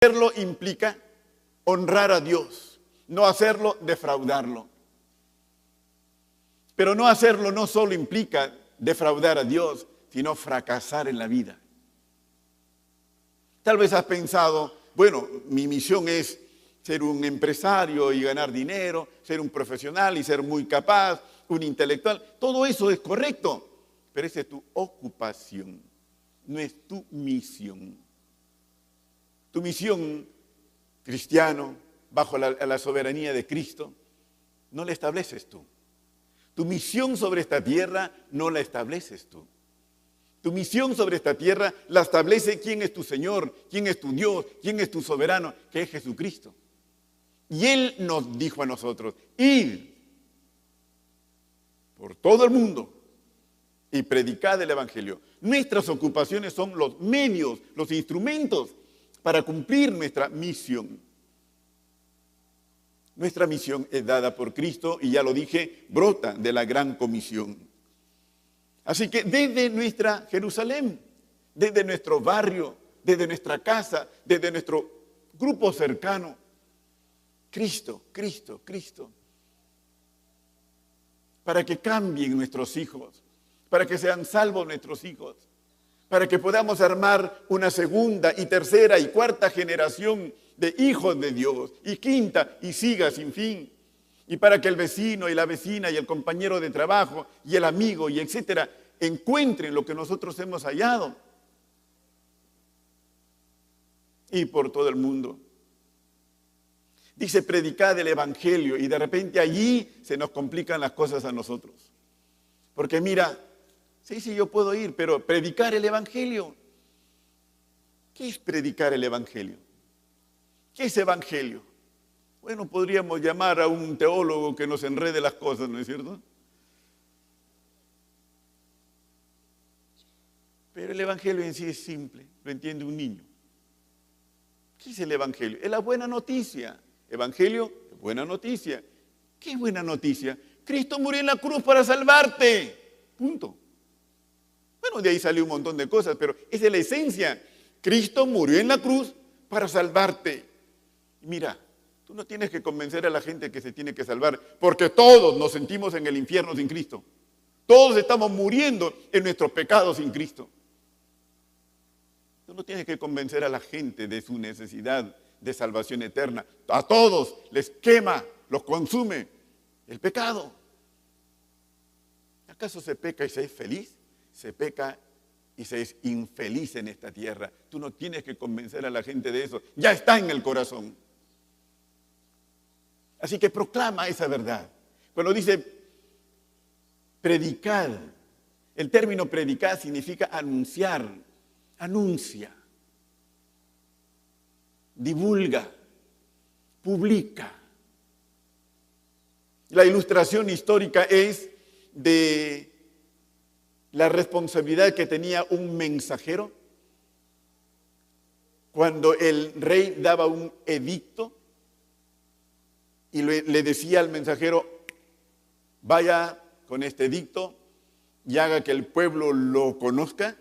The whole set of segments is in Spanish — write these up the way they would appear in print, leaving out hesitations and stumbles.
Hacerlo implica honrar a Dios, no hacerlo, defraudarlo. Pero no hacerlo no solo implica defraudar a Dios, sino fracasar en la vida. Tal vez has pensado, bueno, mi misión es ser un empresario y ganar dinero, ser un profesional y ser muy capaz, un intelectual. Todo eso es correcto, pero esa es tu ocupación, no es tu misión. Tu misión, cristiano, bajo la soberanía de Cristo, no la estableces tú. Tu misión sobre esta tierra no la estableces tú. Tu misión sobre esta tierra la establece quién es tu Señor, quién es tu Dios, quién es tu soberano, que es Jesucristo. Y Él nos dijo a nosotros, id por todo el mundo y predicad el Evangelio. Nuestras ocupaciones son los medios, los instrumentos para cumplir nuestra misión. Nuestra misión es dada por Cristo y ya lo dije, brota de la gran comisión. Así que desde nuestra Jerusalén, desde nuestro barrio, desde nuestra casa, desde nuestro grupo cercano, Cristo, Cristo, Cristo. Para que cambien nuestros hijos, para que sean salvos nuestros hijos, para que podamos armar una segunda y tercera y cuarta generación de hijos de Dios, y quinta y siga sin fin. Y para que el vecino y la vecina y el compañero de trabajo y el amigo y etcétera encuentren lo que nosotros hemos hallado. Y por todo el mundo. Dice predicad el Evangelio y de repente allí se nos complican las cosas a nosotros. Porque mira, sí, yo puedo ir, pero predicar el Evangelio. ¿Qué es predicar el Evangelio? ¿Qué es Evangelio? Bueno, podríamos llamar a un teólogo que nos enrede las cosas, ¿no es cierto? Pero el Evangelio en sí es simple, lo entiende un niño. ¿Qué es el Evangelio? Es la buena noticia. Evangelio, buena noticia. ¿Qué es buena noticia? Cristo murió en la cruz para salvarte. Punto. Bueno, de ahí salió un montón de cosas, pero esa es la esencia. Cristo murió en la cruz para salvarte. Mira, tú no tienes que convencer a la gente que se tiene que salvar, porque todos nos sentimos en el infierno sin Cristo. Todos estamos muriendo en nuestros pecados sin Cristo. Tú no tienes que convencer a la gente de su necesidad de salvación eterna. A todos les quema, los consume el pecado. ¿Acaso se peca y se es feliz? Se peca y se es infeliz en esta tierra. Tú no tienes que convencer a la gente de eso. Ya está en el corazón. Así que proclama esa verdad. Cuando dice predicar, el término predicar significa anunciar, anuncia, divulga, publica. La ilustración histórica es de la responsabilidad que tenía un mensajero cuando el rey daba un edicto y le decía al mensajero, vaya con este edicto y haga que el pueblo lo conozca.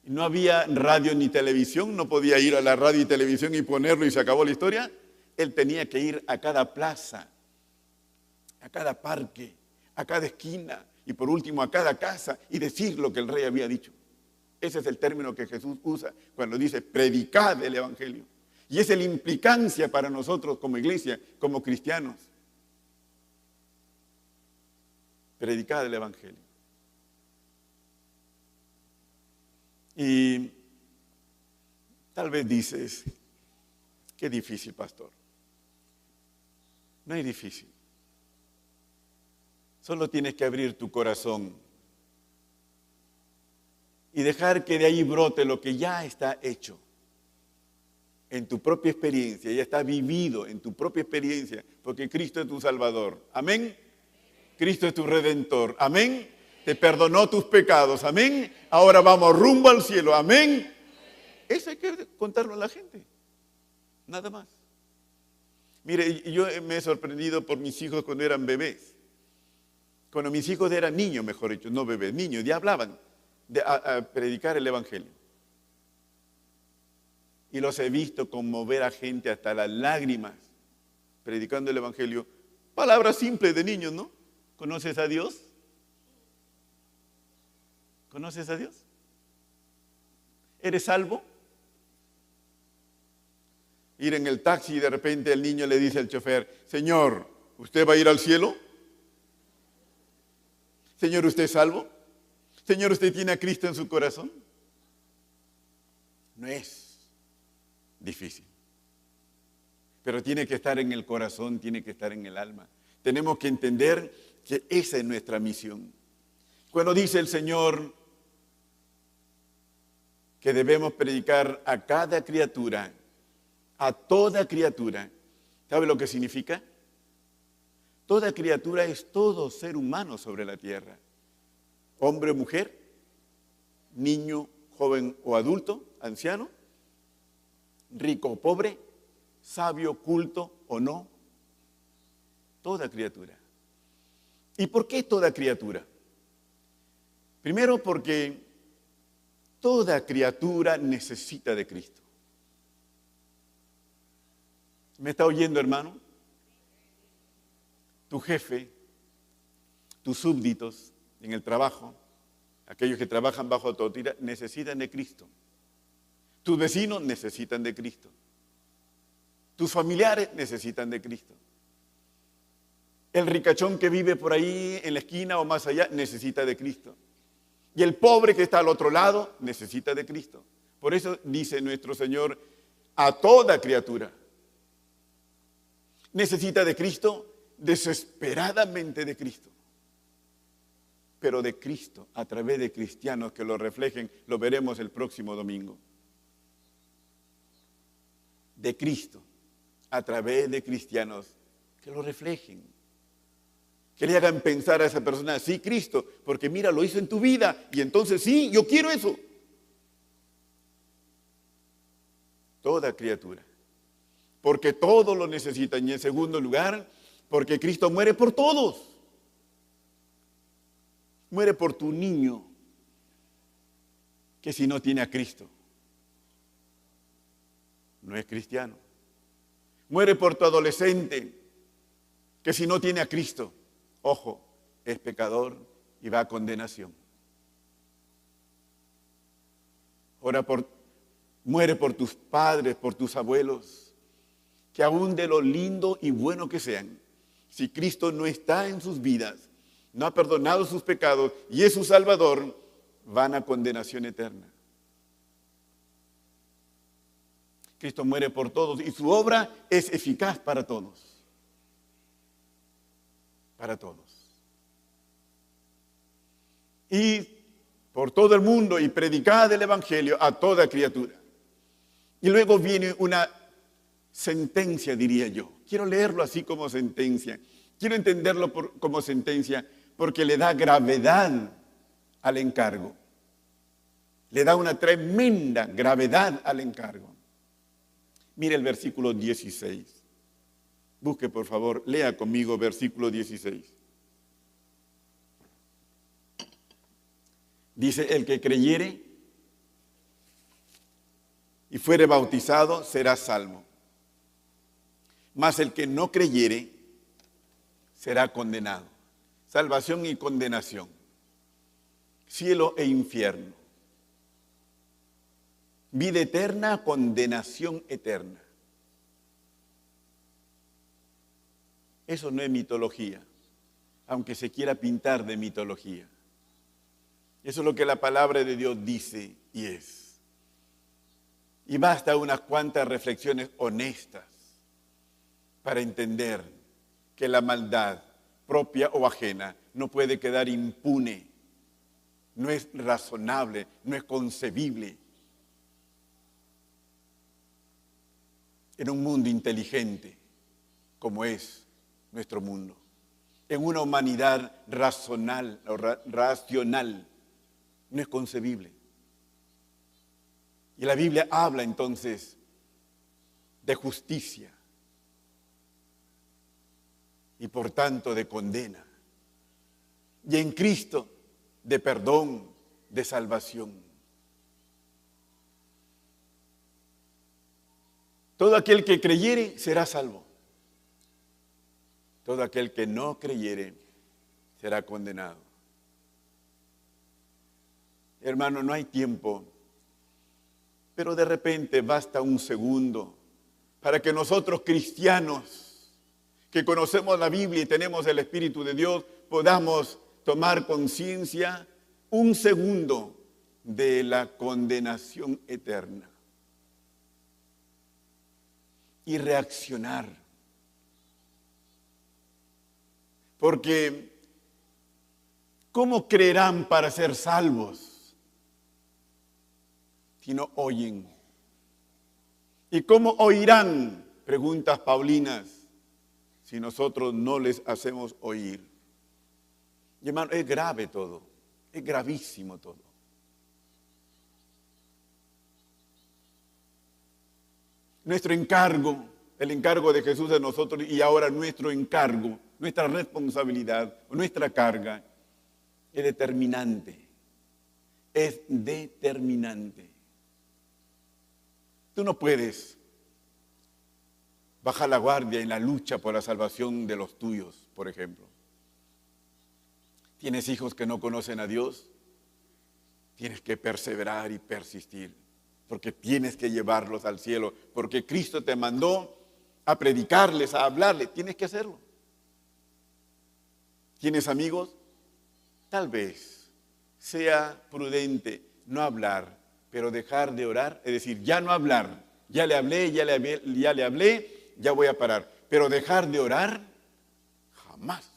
No había radio ni televisión, no podía ir a la radio y televisión y ponerlo y se acabó la historia. Él tenía que ir a cada plaza, a cada parque, a cada esquina y por último a cada casa y decir lo que el rey había dicho. Ese es el término que Jesús usa cuando dice predicad el Evangelio. Y esa es la implicancia para nosotros como iglesia, como cristianos. Predicad el Evangelio. Y tal vez dices, qué difícil, pastor. No es difícil. Solo tienes que abrir tu corazón y dejar que de ahí brote lo que ya está hecho. En tu propia experiencia, ya está vivido en tu propia experiencia, porque Cristo es tu Salvador. Amén. Cristo es tu Redentor. Amén. Te perdonó tus pecados. Amén. Ahora vamos rumbo al cielo. Amén. Eso hay que contarlo a la gente. Nada más. Mire, yo me he sorprendido por mis hijos cuando eran bebés. Cuando mis hijos eran niños, mejor dicho, no bebés, niños, ya hablaban a predicar el Evangelio. y los he visto conmover a gente hasta las lágrimas, predicando el Evangelio. Palabras simples de niños, ¿no? ¿Conoces a Dios? ¿Conoces a Dios? ¿Eres salvo? Ir en el taxi y de repente el niño le dice al chofer: Señor, ¿usted va a ir al cielo? Señor, ¿usted es salvo? Señor, ¿usted tiene a Cristo en su corazón? No es difícil, pero tiene que estar en el corazón, tiene que estar en el alma. Tenemos que entender que esa es nuestra misión. Cuando dice el Señor que debemos predicar a cada criatura, a toda criatura, ¿sabe lo que significa? Toda criatura es todo ser humano sobre la tierra. Hombre o mujer, niño, joven o adulto, anciano, rico o pobre, sabio, culto o no. Toda criatura. ¿Y por qué toda criatura? Primero porque toda criatura necesita de Cristo. ¿Me está oyendo, hermano? Tu jefe, tus súbditos en el trabajo, aquellos que trabajan bajo tu autoridad, necesitan de Cristo. Tus vecinos necesitan de Cristo. Tus familiares necesitan de Cristo. El ricachón que vive por ahí en la esquina o más allá necesita de Cristo. Y el pobre que está al otro lado necesita de Cristo. Por eso dice nuestro Señor, a toda criatura. Necesita de Cristo, desesperadamente de Cristo. Pero de Cristo, a través de cristianos que lo reflejen, lo veremos el próximo domingo. De Cristo, a través de cristianos que lo reflejen. Que le hagan pensar a esa persona, sí, Cristo, porque mira, lo hizo en tu vida, y entonces sí, yo quiero eso. Toda criatura. Porque todos lo necesitan. Y en segundo lugar, porque Cristo muere por todos. Muere por tu niño, que si no tiene a Cristo, no es cristiano. Muere por tu adolescente, que si no tiene a Cristo, ojo, es pecador y va a condenación. Muere por tus padres, por tus abuelos, que aún de lo lindo y bueno que sean, si Cristo no está en sus vidas, no ha perdonado sus pecados y es su Salvador, van a condenación eterna. Cristo muere por todos y su obra es eficaz para todos. Para todos. Y por todo el mundo y predicad el Evangelio a toda criatura. Y luego viene una sentencia, diría yo. Quiero leerlo así como sentencia. Quiero entenderlo como sentencia porque le da gravedad al encargo. Le da una tremenda gravedad al encargo. Mire el versículo 16. Busque, por favor, lea conmigo versículo 16. Dice, el que creyere y fuere bautizado será salvo. Mas el que no creyere será condenado. Salvación y condenación. Cielo e infierno. Vida eterna, condenación eterna. Eso no es mitología, aunque se quiera pintar de mitología. Eso es lo que la palabra de Dios dice y es. Y basta unas cuantas reflexiones honestas para entender que la maldad, propia o ajena, no puede quedar impune. No es razonable, no es concebible. En un mundo inteligente como es nuestro mundo, en una humanidad racional, no es concebible. Y la Biblia habla entonces de justicia y por tanto de condena. Y en Cristo de perdón, de salvación. Todo aquel que creyere será salvo. Todo aquel que no creyere será condenado. Hermano, no hay tiempo, pero de repente basta un segundo para que nosotros cristianos, que conocemos la Biblia y tenemos el Espíritu de Dios, podamos tomar conciencia un segundo de la condenación eterna y reaccionar. Porque ¿cómo creerán para ser salvos si no oyen? ¿Y cómo oirán, preguntas paulinas, si nosotros no les hacemos oír? Y hermano, es grave todo, es gravísimo todo. Nuestro encargo, el encargo de Jesús de nosotros y ahora nuestro encargo, nuestra responsabilidad, nuestra carga, es determinante. Es determinante. Tú no puedes bajar la guardia en la lucha por la salvación de los tuyos, por ejemplo. ¿Tienes hijos que no conocen a Dios? Tienes que perseverar y persistir, porque tienes que llevarlos al cielo, porque Cristo te mandó a predicarles, a hablarles, tienes que hacerlo. ¿Tienes amigos? Tal vez sea prudente no hablar, pero dejar de orar, es decir, ya no hablar, ya le hablé, ya voy a parar, pero dejar de orar, jamás.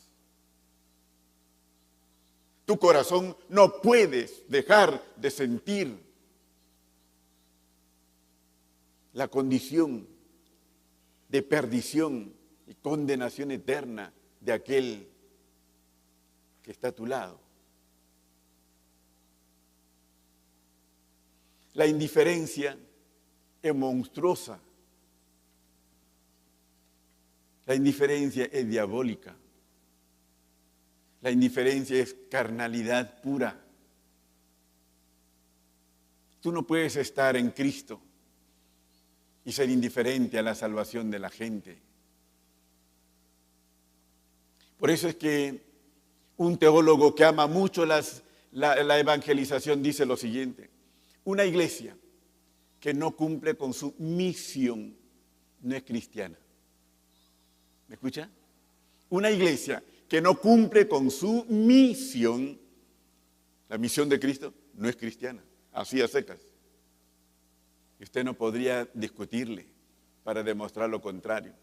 Tu corazón no puedes dejar de sentir la condición de perdición y condenación eterna de aquel que está a tu lado. La indiferencia es monstruosa. La indiferencia es diabólica. La indiferencia es carnalidad pura. Tú no puedes estar en Cristo y ser indiferente a la salvación de la gente. Por eso es que un teólogo que ama mucho la evangelización dice lo siguiente: una iglesia que no cumple con su misión no es cristiana. ¿Me escucha? Una iglesia que no cumple con su misión, la misión de Cristo, no es cristiana, así a secas. Y usted no podría discutirle para demostrar lo contrario.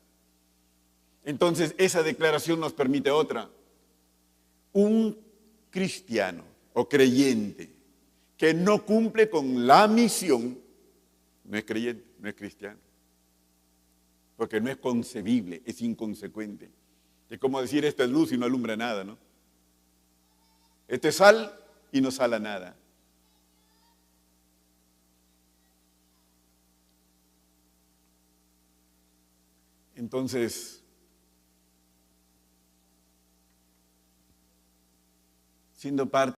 Entonces, esa declaración nos permite otra. Un cristiano o creyente que no cumple con la misión no es creyente, no es cristiano. Porque no es concebible, es inconsecuente. Es como decir, esta es luz y no alumbra nada, ¿no? Este es sal y no sala nada. Entonces, siendo parte